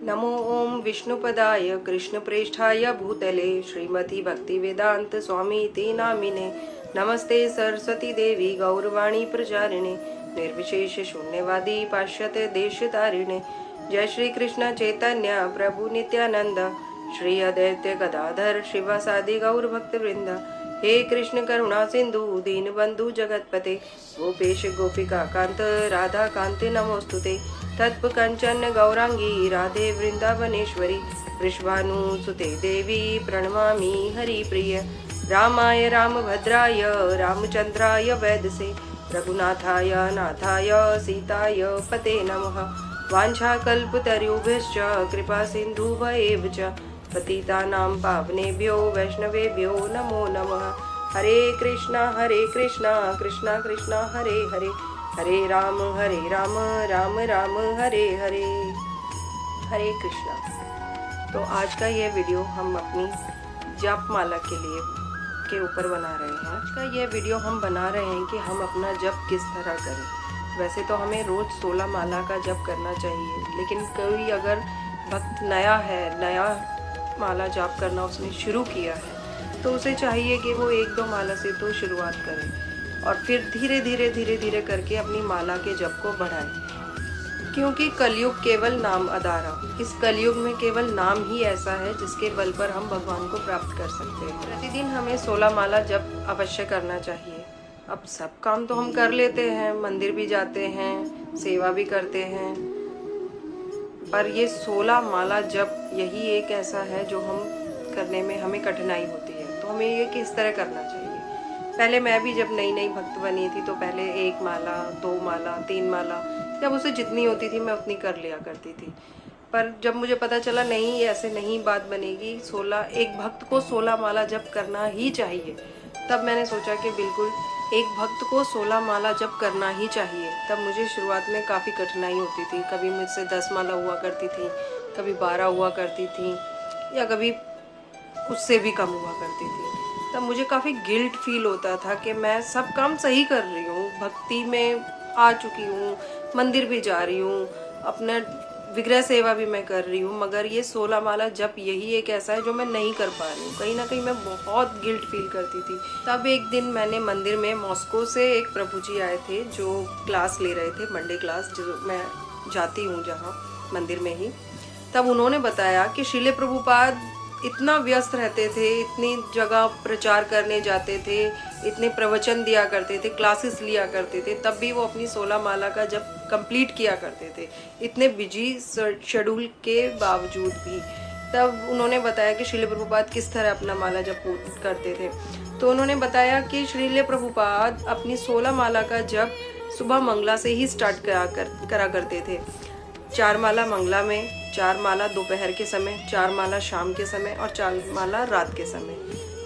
नमो ओम विष्णुपदाय कृष्णप्रेष्ठाय भूतले श्रीमती भक्तिवेदांत स्वामी ते नामिने नमस्ते सरस्वती देवी गौरवाणी प्रचारिणे निर्विशेष शून्यवादी पाश्चात्य देशतारिणे जय श्री कृष्ण चैतन्य प्रभु नित्यानंद श्री अद्वैत गदाधर शिवासादि गौर भक्त वृंद हे कृष्ण करुणा सिंधु दीन बंधु जगतपते गोपेश गोपिका कांत राधा कांते नमोस्तुते तत्प कंचन गौरांगी राधे वृंदावनेश्वरी वृषभानुसुते देवी प्रणमामि हरिप्रिय रामाय रामभद्राय रामचंद्राय वैदसे रघुनाथाय नाथाय सीताय पते नमः वाञ्छाकल्पतरुभ्यश्च कृपा सिन्धुभ्येव च पतितानां पावनेभ्यो वैष्णवेभ्यो नमो नमः। हरे कृष्णा कृष्णा कृष्णा हरे हरे हरे राम राम राम हरे हरे हरे कृष्णा। तो आज का ये वीडियो हम अपनी जप माला के ऊपर बना रहे हैं। आज का ये वीडियो हम बना रहे हैं कि हम अपना जप किस तरह करें। वैसे तो हमें रोज 16 माला का जप करना चाहिए, लेकिन कोई अगर भक्त नया माला जाप करना उसने शुरू किया है तो उसे चाहिए कि वो 1-2 माला से तो शुरुआत करे और फिर धीरे धीरे करके अपनी माला के जप को बढ़ाए, क्योंकि कलयुग केवल नाम आधारा। इस कलयुग में केवल नाम ही ऐसा है जिसके बल पर हम भगवान को प्राप्त कर सकते हैं। प्रतिदिन हमें 16 माला जप अवश्य करना चाहिए। अब सब काम तो हम कर लेते हैं, मंदिर भी जाते हैं, सेवा भी करते हैं, पर ये 16 माला जप यही एक ऐसा है जो हम करने में हमें कठिनाई होती है। तो हमें ये किस तरह करना चाहिए। पहले मैं भी जब नई भक्त बनी थी तो पहले 1 माला 2 माला 3 माला जब उसे जितनी होती थी मैं उतनी कर लिया करती थी। पर जब मुझे पता चला नहीं, ऐसे नहीं बात बनेगी, एक भक्त को 16 माला जप करना ही चाहिए, तब मैंने सोचा कि बिल्कुल एक भक्त को 16 माला जप करना ही चाहिए। तब मुझे शुरुआत में काफ़ी कठिनाई होती थी। कभी मुझसे 10 माला हुआ करती थी, कभी 12 हुआ करती थी, या कभी उससे भी कम हुआ करती थी। तब मुझे काफ़ी गिल्ट फील होता था कि मैं सब काम सही कर रही हूँ, भक्ति में आ चुकी हूँ, मंदिर भी जा रही हूँ, अपना विग्रह सेवा भी मैं कर रही हूँ, मगर ये 16 माला जप यही एक ऐसा है जो मैं नहीं कर पा रही हूँ। कहीं ना कहीं मैं बहुत गिल्ट फील करती थी। तब एक दिन मैंने मंदिर में मॉस्को से एक प्रभु जी आए थे जो क्लास ले रहे थे, मंडे क्लास, जो मैं जाती हूँ जहाँ मंदिर में ही। तब उन्होंने बताया कि श्रील प्रभुपाद इतना व्यस्त रहते थे, इतनी जगह प्रचार करने जाते थे, इतने प्रवचन दिया करते थे, क्लासेस लिया करते थे, तब भी वो अपनी 16 माला का जप कंप्लीट किया करते थे, इतने बिजी शेड्यूल के बावजूद भी। तब उन्होंने बताया कि श्रील प्रभुपाद किस तरह अपना माला जप करते थे। तो उन्होंने बताया कि श्रील प्रभुपाद अपनी 16 माला का जप सुबह मंगला से ही स्टार्ट करा करते थे। 4 माला मंगला में, 4 माला दोपहर के समय, 4 माला शाम के समय और 4 माला रात के समय।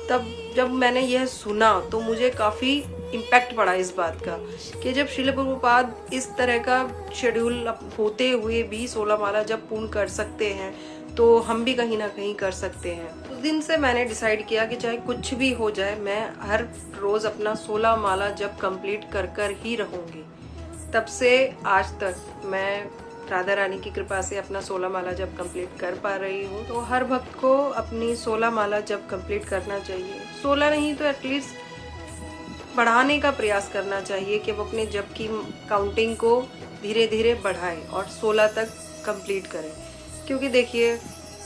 तब जब मैंने यह सुना तो मुझे काफ़ी इम्पैक्ट पड़ा इस बात का कि जब श्रील प्रभुपाद इस तरह का शेड्यूल होते हुए भी 16 माला जब पूर्ण कर सकते हैं तो हम भी कहीं ना कहीं कर सकते हैं। उस दिन से मैंने डिसाइड किया कि चाहे कुछ भी हो जाए, मैं हर रोज़ अपना 16 माला जब कंप्लीट कर ही रहूँगी। तब से आज तक मैं राधा रानी की कृपा से अपना 16 माला जब कंप्लीट कर पा रही हूँ। तो हर भक्त को अपनी 16 माला जब कंप्लीट करना चाहिए। 16 नहीं तो एटलीस्ट बढ़ाने का प्रयास करना चाहिए कि वो अपने जप की काउंटिंग को धीरे धीरे बढ़ाए और 16 तक कंप्लीट करें। क्योंकि देखिए,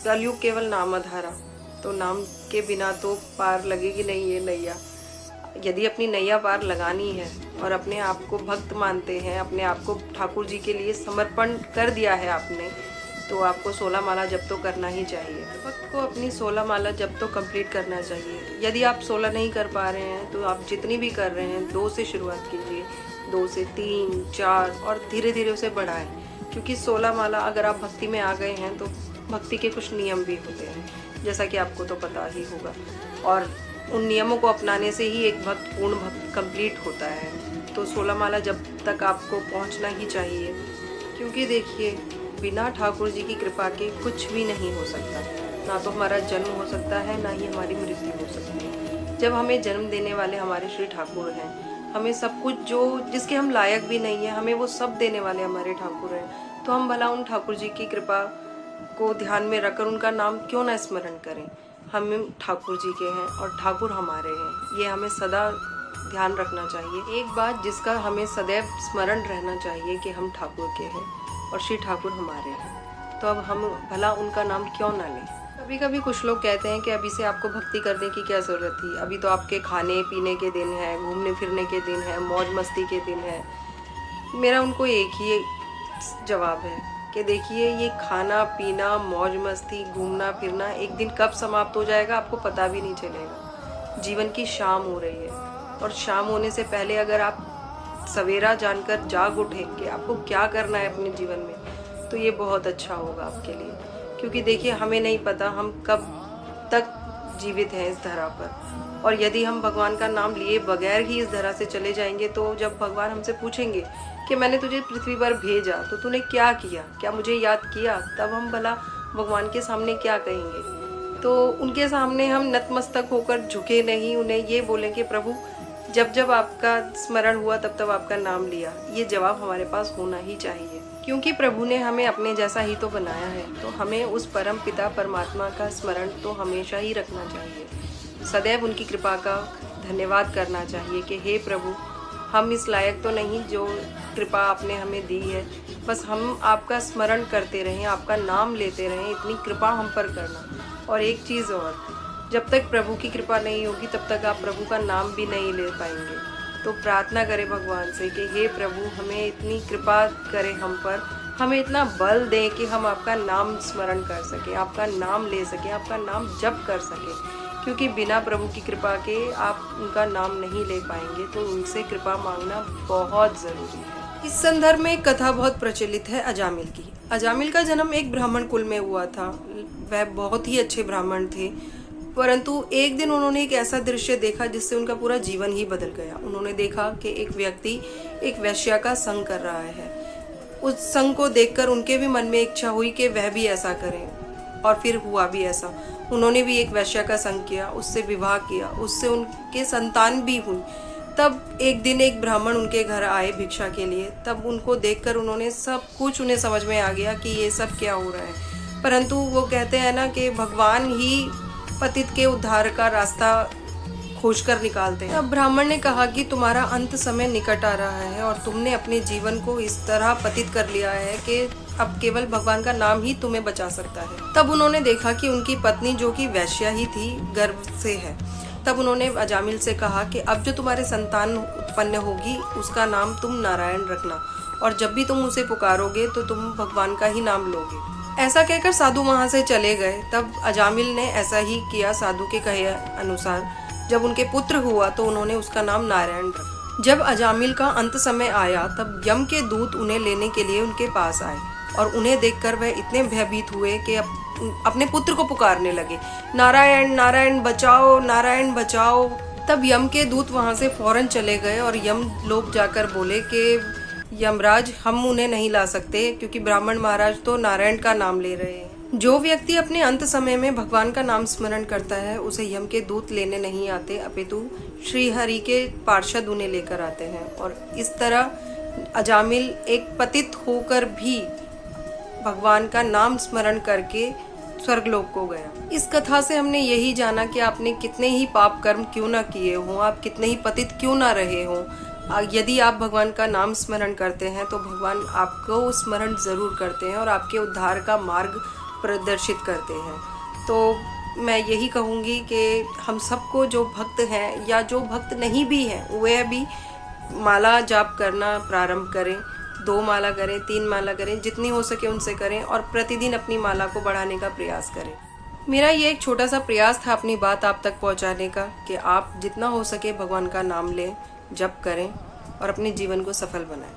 कलयुग केवल नाम आधारा, तो नाम के बिना तो पार लगेगी नहीं ये नैया। यदि अपनी नैया पार लगानी है और अपने आप को भक्त मानते हैं, अपने आप को ठाकुर जी के लिए समर्पण कर दिया है आपने, तो आपको 16 माला जप तो करना ही चाहिए। भक्त को अपनी 16 माला जप तो कंप्लीट करना चाहिए। यदि आप 16 नहीं कर पा रहे हैं तो आप जितनी भी कर रहे हैं 2 से शुरुआत कीजिए, 2 से 3, 4 और धीरे धीरे उसे बढ़ाएं। क्योंकि 16 माला अगर आप भक्ति में आ गए हैं तो भक्ति के कुछ नियम भी होते हैं, जैसा कि आपको तो पता ही होगा, और उन नियमों को अपनाने से ही एक भक्त पूर्ण भक्त कंप्लीट होता है। तो 16 माला जब तक आपको पहुंचना ही चाहिए, क्योंकि देखिए, बिना ठाकुर जी की कृपा के कुछ भी नहीं हो सकता। ना तो हमारा जन्म हो सकता है, ना ही हमारी मृत्यु हो सकती है। जब हमें जन्म देने वाले हमारे श्री ठाकुर हैं, हमें सब कुछ जो जिसके हम लायक भी नहीं है, हमें वो सब देने वाले हमारे ठाकुर हैं, तो हम भला उन ठाकुर जी की कृपा को ध्यान में रखकर उनका नाम क्यों ना स्मरण करें। हम ठाकुर जी के हैं और ठाकुर हमारे हैं, ये हमें सदा ध्यान रखना चाहिए। एक बात जिसका हमें सदैव स्मरण रहना चाहिए कि हम ठाकुर के हैं और श्री ठाकुर हमारे हैं, तो अब हम भला उनका नाम क्यों ना लें। कभी कभी कुछ लोग कहते हैं कि अभी से आपको भक्ति करने की क्या ज़रूरत थी, अभी तो आपके खाने पीने के दिन हैं, घूमने फिरने के दिन हैं, मौज मस्ती के दिन हैं। मेरा उनको एक ही जवाब है कि देखिए, ये खाना पीना मौज मस्ती घूमना फिरना एक दिन कब समाप्त हो जाएगा आपको पता भी नहीं चलेगा। जीवन की शाम हो रही है और शाम होने से पहले अगर आप सवेरा जानकर जाग उठे कि आपको क्या करना है अपने जीवन में, तो ये बहुत अच्छा होगा आपके लिए। क्योंकि देखिए, हमें नहीं पता हम कब तक जीवित हैं इस धरा पर, और यदि हम भगवान का नाम लिए बगैर ही इस धरा से चले जाएंगे तो जब भगवान हमसे पूछेंगे कि मैंने तुझे पृथ्वी पर भेजा तो तूने क्या किया, क्या मुझे याद किया, तब हम भला भगवान के सामने क्या कहेंगे। तो उनके सामने हम नतमस्तक होकर झुके नहीं, उन्हें ये बोलें कि प्रभु जब जब आपका स्मरण हुआ तब तब आपका नाम लिया। ये जवाब हमारे पास होना ही चाहिए, क्योंकि प्रभु ने हमें अपने जैसा ही तो बनाया है, तो हमें उस परम पिता परमात्मा का स्मरण तो हमेशा ही रखना चाहिए। सदैव उनकी कृपा का धन्यवाद करना चाहिए कि हे प्रभु, हम इस लायक तो नहीं जो कृपा आपने हमें दी है, बस हम आपका स्मरण करते रहें, आपका नाम लेते रहें, इतनी कृपा हम पर करना। और एक चीज़ और, जब तक प्रभु की कृपा नहीं होगी तब तक आप प्रभु का नाम भी नहीं ले पाएंगे। तो प्रार्थना करें भगवान से कि हे प्रभु, हमें इतनी कृपा करें हम पर, हमें इतना बल दें कि हम आपका नाम स्मरण कर सकें, आपका नाम ले सकें, आपका नाम जप कर सकें। क्योंकि बिना प्रभु की कृपा के आप उनका नाम नहीं ले पाएंगे, तो उनसे कृपा मांगना बहुत ज़रूरी है। इस संदर्भ में एक कथा बहुत प्रचलित है अजामिल की। अजामिल का जन्म एक ब्राह्मण कुल में हुआ था। वह बहुत ही अच्छे ब्राह्मण थे, परंतु एक दिन उन्होंने एक ऐसा दृश्य देखा जिससे उनका पूरा जीवन ही बदल गया। उन्होंने देखा कि एक व्यक्ति एक वेश्या का संग कर रहा है। उस संग को देखकर उनके भी मन में इच्छा हुई कि वह भी ऐसा करें, और फिर हुआ भी ऐसा। उन्होंने भी एक वेश्या का संग किया, उससे विवाह किया, उससे उनके संतान भी हुई। तब एक दिन एक ब्राह्मण उनके घर आए भिक्षा के लिए। तब उनको देखकर उन्होंने सब कुछ, उन्हें समझ में आ गया कि ये सब क्या हो रहा है। परंतु वो कहते हैं ना कि भगवान ही पतित के उद्धार का रास्ता खोज कर निकालते हैं। अब ब्राह्मण ने कहा कि तुम्हारा अंत समय निकट आ रहा है और तुमने अपने जीवन को इस तरह पतित कर लिया है कि अब केवल भगवान का नाम ही तुम्हें बचा सकता है। तब उन्होंने देखा कि उनकी पत्नी, जो कि वैश्या ही थी, गर्भ से है। तब उन्होंने अजामिल से कहा कि अब जो तुम्हारे संतान उत्पन्न होगी उसका नाम तुम नारायण रखना, और जब भी तुम उसे पुकारोगे तो तुम भगवान का ही नाम लोगे। ऐसा कहकर साधु वहां से चले गए। तब अजामिल ने ऐसा ही किया साधु के कहे अनुसार। जब उनके पुत्र हुआ तो उन्होंने उसका नाम नारायण रखा। जब अजामिल का अंत समय आया तब यम के दूत उन्हें लेने के लिए उनके पास आए, और उन्हें देखकर वह इतने भयभीत हुए कि अपने पुत्र को पुकारने लगे, नारायण नारायण बचाओ, नारायण बचाओ। तब यम के दूत वहां से फौरन चले गए और यम लोग जाकर बोले कि यमराज, हम उन्हें नहीं ला सकते, क्योंकि ब्राह्मण महाराज तो नारायण का नाम ले रहे हैं। जो व्यक्ति अपने अंत समय में भगवान का नाम स्मरण करता है उसे यम के दूत लेने नहीं आते, अपितु श्री हरि के पार्षद उन्हें लेकर आते हैं। और इस तरह अजामिल एक पतित होकर भी भगवान का नाम स्मरण करके स्वर्गलोक को गया। इस कथा से हमने यही जाना कि आपने कितने ही पाप कर्म क्यों ना किए हों, आप कितने ही पतित क्यों ना रहे हों, यदि आप भगवान का नाम स्मरण करते हैं तो भगवान आपको स्मरण ज़रूर करते हैं और आपके उद्धार का मार्ग प्रदर्शित करते हैं। तो मैं यही कहूँगी कि हम सबको, जो भक्त हैं या जो भक्त नहीं भी हैं, वह भी माला जाप करना प्रारंभ करें। 2 माला करें, 3 माला करें, जितनी हो सके उनसे करें, और प्रतिदिन अपनी माला को बढ़ाने का प्रयास करें। मेरा ये एक छोटा सा प्रयास था अपनी बात आप तक पहुंचाने का, कि आप जितना हो सके भगवान का नाम लें, जप करें और अपने जीवन को सफल बनाएं।